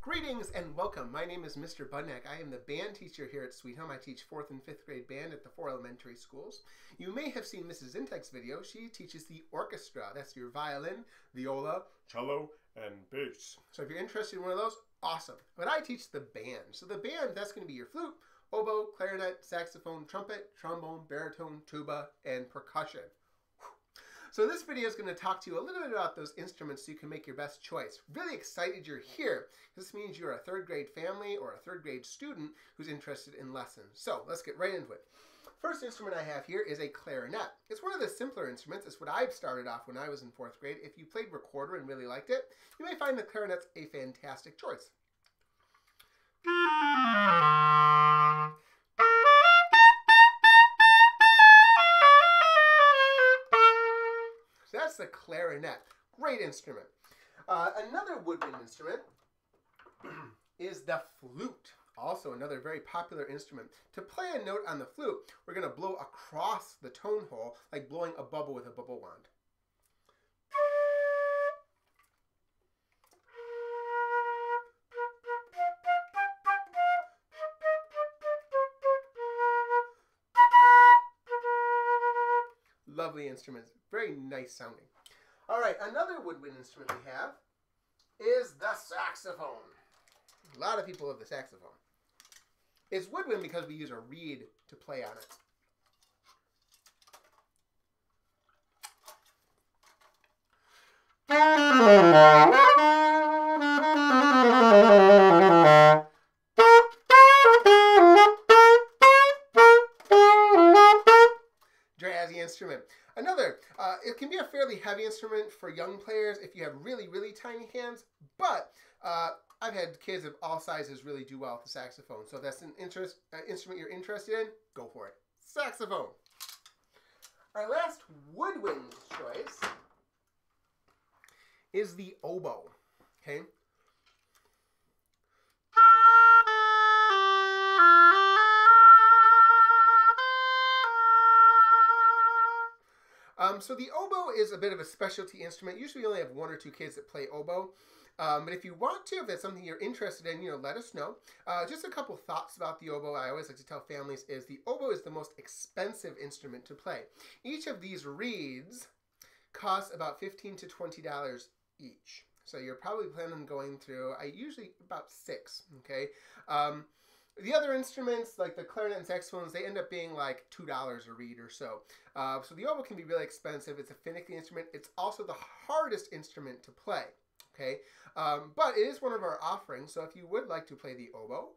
Greetings and welcome. My name is Mr. Budnack. I am the band teacher here at Sweet Home. I teach 4th and 5th grade band at the 4 elementary schools. You may have seen Mrs. Intek's video. She teaches the orchestra. That's your violin, viola, cello, and bass. So if you're interested in one of those, awesome. But I teach the band. So the band, that's going to be your flute, oboe, clarinet, saxophone, trumpet, trombone, baritone, tuba, and percussion. So this video is going to talk to you a little bit about those instruments so you can make your best choice. Really excited you're here. This means you're a 3rd grade family or a 3rd grade student who's interested in lessons. So let's get right into it. First instrument I have here is a clarinet. It's one of the simpler instruments. It's what I started off when I was in 4th grade. If you played recorder and really liked it, you may find the clarinet's a fantastic choice. That's the clarinet. Great instrument. Another woodwind instrument is the flute. Also another very popular instrument. To play a note on the flute, we're going to blow across the tone hole like blowing a bubble with a bubble wand. Lovely instruments. Very nice sounding. All right, another woodwind instrument we have is the saxophone. A lot of people love the saxophone. It's woodwind because we use a reed to play on it. Jazzy instrument. Another, it can be a fairly heavy instrument for young players if you have really, really tiny hands, but I've had kids of all sizes really do well with the saxophone. So if that's an instrument you're interested in, go for it. Saxophone. Our last woodwind choice is the oboe. Okay. So the oboe is a bit of a specialty instrument. Usually we only have 1 or 2 kids that play oboe. But if you want to, if that's something you're interested in, let us know. Just a couple thoughts about the oboe I always like to tell families is the oboe is the most expensive instrument to play. Each of these reeds costs about $15 to $20 each. So you're probably planning on going through, usually about 6, okay? The other instruments, like the clarinet and saxophones, they end up being like $2 a reed or so. So the oboe can be really expensive. It's a finicky instrument. It's also the hardest instrument to play, okay? But it is one of our offerings, so if you would like to play the oboe,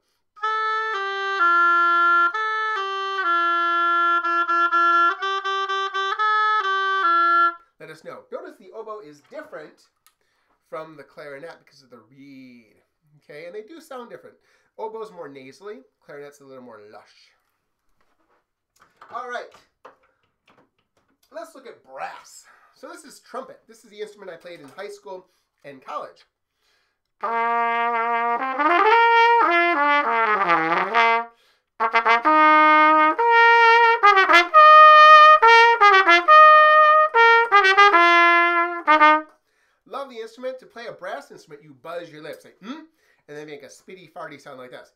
let us know. Notice the oboe is different from the clarinet because of the reed, okay? And they do sound different. Oboe's more nasally, clarinet's a little more lush. All right, let's look at brass. So this is trumpet. This is the instrument I played in high school and college. Love the instrument. To play a brass instrument, you buzz your lips, like, and then make a spitty, farty sound like this.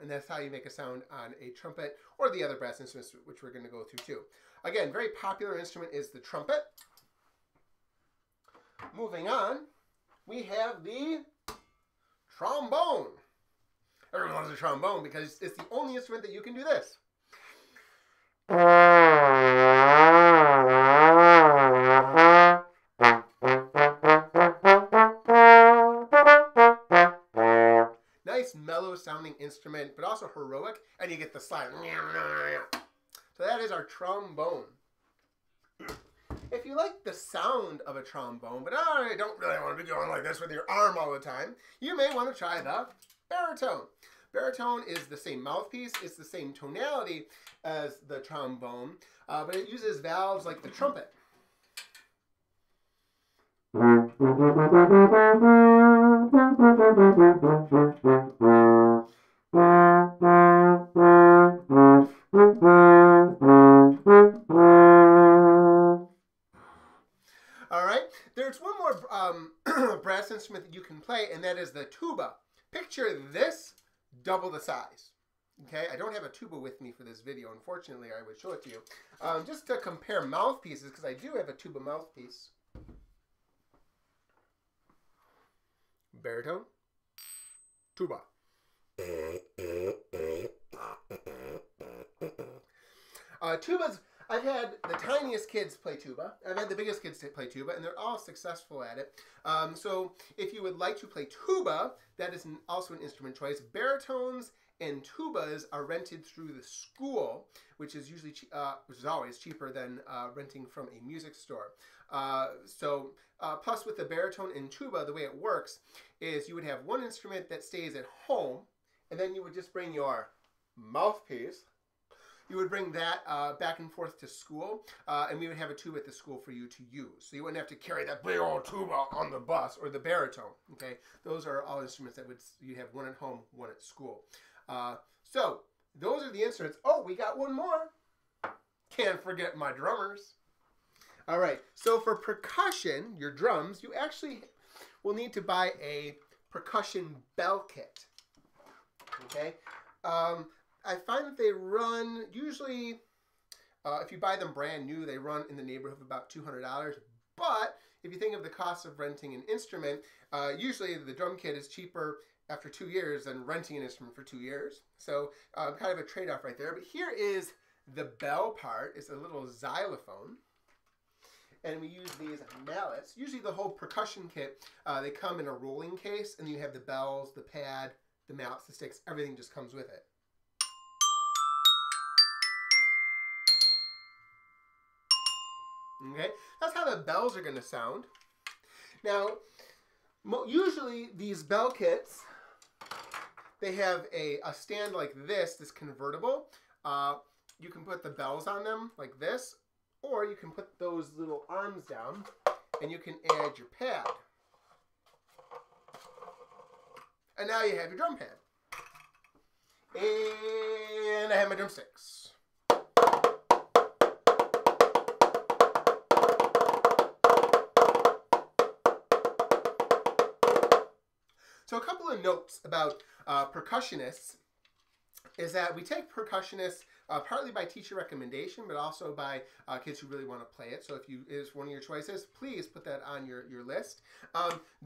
And that's how you make a sound on a trumpet or the other brass instruments, which we're going to go through too. Again, very popular instrument is the trumpet. Moving on, we have the trombone. Everyone loves the trombone because it's the only instrument that you can do this. Nice mellow sounding instrument, but also heroic, and you get the slide. So that is our trombone. If you like the sound of a trombone, but I don't really want to be going like this with your arm all the time, you may want to try the baritone. Baritone is the same mouthpiece, it's the same tonality as the trombone, but it uses valves like the trumpet. more brass instrument that you can play, and that is the tuba. Picture this, double the size. Okay, I don't have a tuba with me for this video. Unfortunately, I would show it to you. Just to compare mouthpieces, because I do have a tuba mouthpiece. Baritone, tuba. Tubas, I've had the tiniest kids play tuba. I've had the biggest kids play tuba, and they're all successful at it. So if you would like to play tuba, that is also an instrument choice. Baritones and tubas are rented through the school, which is usually which is always cheaper than renting from a music store. Plus with the baritone and tuba, the way it works is you would have one instrument that stays at home, and then you would just bring your mouthpiece. You would bring that back and forth to school, and we would have a tuba at the school for you to use. So you wouldn't have to carry that big old tuba on the bus or the baritone. Okay, those are all instruments that you have one at home, one at school. So those are the instruments. Oh, we got one more. Can't forget my drummers. All right, so for percussion, your drums, you actually will need to buy a percussion bell kit. Okay. I find that they run, usually, if you buy them brand new, they run in the neighborhood of about $200. But if you think of the cost of renting an instrument, usually the drum kit is cheaper after 2 years than renting an instrument for 2 years. So kind of a trade-off right there. But here is the bell part. It's a little xylophone. And we use these mallets. Usually the whole percussion kit, they come in a rolling case, and you have the bells, the pad, the mallets, the sticks, everything just comes with it. Okay, that's how the bells are going to sound. Now, usually these bell kits, they have a stand like this convertible. You can put the bells on them like this, or you can put those little arms down, and you can add your pad. And now you have your drum pad. And I have my drumsticks. So a couple of notes about percussionists is that we take percussionists partly by teacher recommendation, but also by kids who really want to play it. So if it is one of your choices, please put that on your list.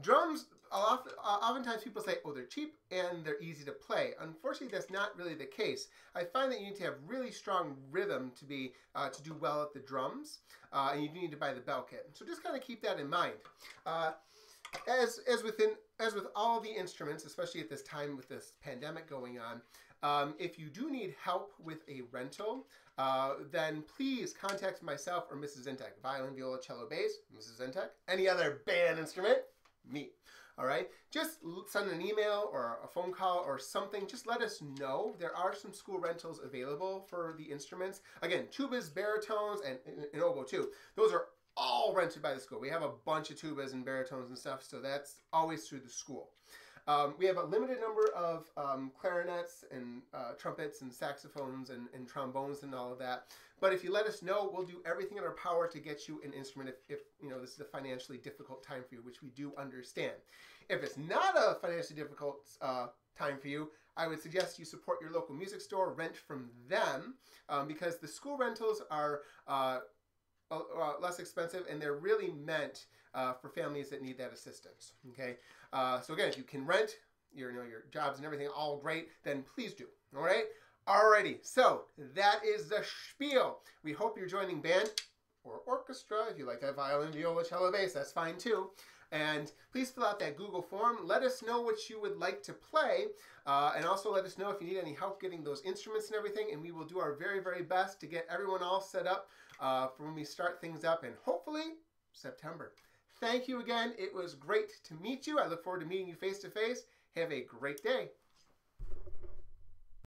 Drums, oftentimes people say, oh, they're cheap and they're easy to play. Unfortunately, that's not really the case. I find that you need to have really strong rhythm to do well at the drums, and you do need to buy the bell kit. So just kind of keep that in mind. As with all the instruments, especially at this time with this pandemic going on, if you do need help with a rental, then please contact myself or Mrs. Zintek. Violin, viola, cello, bass, Mrs. Zintek. Any other band instrument, me. All right? Just send an email or a phone call or something. Just let us know. There are some school rentals available for the instruments. Again, tubas, baritones, and oboe too. Those are all rented by the school. We have a bunch of tubas and baritones and stuff, so that's always through the school. We have a limited number of clarinets and trumpets and saxophones and trombones and all of that. But if you let us know, we'll do everything in our power to get you an instrument if you know this is a financially difficult time for you, which we do understand. If it's not a financially difficult time for you, I would suggest you support your local music store, rent from them, because the school rentals are less expensive, and they're really meant for families that need that assistance. Okay, so again, if you can rent your jobs and everything, all great, then please do. All right, alrighty. So that is the spiel. We hope you're joining band or orchestra. If you like that violin, viola, cello, bass, that's fine too. And please fill out that Google form. Let us know what you would like to play, and also let us know if you need any help getting those instruments and everything, and we will do our very, very best to get everyone all set up for when we start things up in hopefully September. Thank you again. It was great to meet you. I look forward to meeting you face to face. Have a great day.